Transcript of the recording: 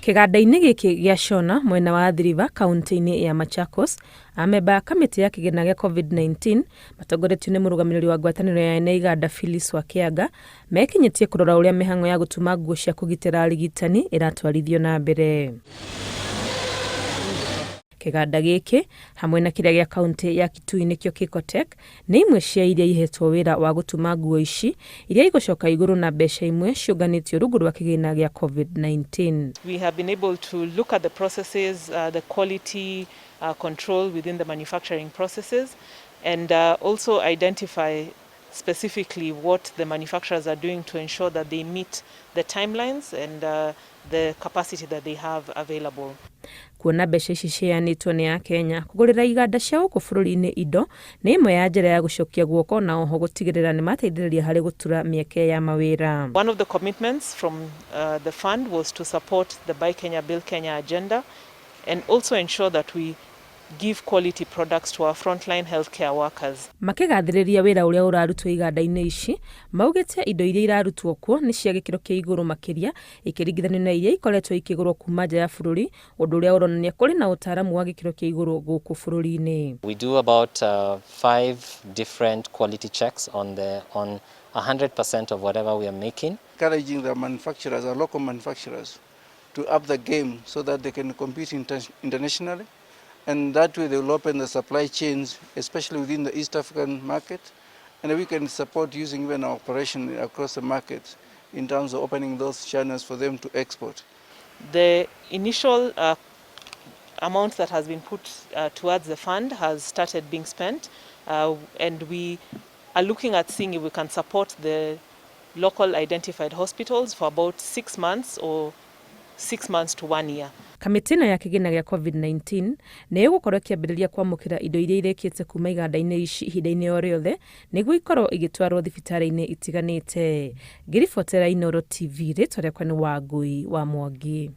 Kiganda-inĩ gĩkĩ gĩa Shona mwena wa Athi kaunti-inĩ ya Machakos, amemba kamĩtĩ ya kĩgĩna gĩa COVID-19 matongoretio nĩ mũrũgamĩrĩri wa ngwatanĩro ya ene iganda Phyllis wa Kĩanga mekinyĩtie kũrora ũrĩa mĩhang'o ya gũtuma nguo cia kũgitĩra arigitani ĩratwarithio na mbere. Kiganda gĩkĩ hamwe na kĩrĩa gĩa kaunti ya Utumi nĩkĩo Kikotek nĩ imwe cia iria ihetwo wĩra wa gũtuma nguo ici iria igũcoka igũrũ na mbeca imwe ciũnganĩtio rungu rwa kĩgĩna gĩa COVID-19. We have been able to look at the processes, the quality control within the manufacturing processes, and also identify specifically what the manufacturers are doing to ensure that they meet the timelines and the capacity that they have available. Kuona mbeca ici ciheanĩtwo nĩ Kenya kũgũrĩra iganda cia gũkũ bũrũri-inĩ indo nĩ imwe ya njĩra ya gũcokia guoko na oho gũtigĩrĩra nĩ mateithĩrĩria harĩ gũtura mĩeke ya mawĩra. One of the commitments from the fund was to support the Buy Kenya Build Kenya agenda and also ensure that we give quality products to our frontline healthcare workers. Makĩgathĩrĩria wĩra ũrĩa ũrarutwo iganda-inĩ ici, maugĩte indo iria irarutwo kuo nĩ cia gĩkĩro kĩa igũrũ makĩria ikĩringithanio na iria ikoretwo ikĩgũrwo kuma nja ya bũrũri, ũndũ ũrĩa ũronania kũrĩ na ũtaaramu wa gĩkĩro kĩa igũrũ gũkũ bũrũri-inĩ. We do about 5 different quality checks on 100% of whatever we are making. Encouraging the manufacturers, our local manufacturers, to up the game so that they can compete internationally. And that way they will open the supply chains, especially within the East African market, and we can support using even our operation across the market in terms of opening those channels for them to export. The initial amount that has been put towards the fund has started being spent, and we are looking at seeing if we can support the local identified hospitals for about 6 months or 6 months to 1 year. Kamĩtĩ ĩno ya kĩgĩna gĩa COVID-19 nĩ ĩgũkorwo ĩkĩambĩrĩria kwamũkĩra indo iria irĩkĩte kuma iganda-inĩ ici ihinda-inĩ o rĩothe nĩguo ikorwo igĩtwarwo thibitarĩ-inĩ itiganĩte. Ngĩribotera Inooro TV, rĩtwa rĩakwa nĩ Wangui wa Mwangi.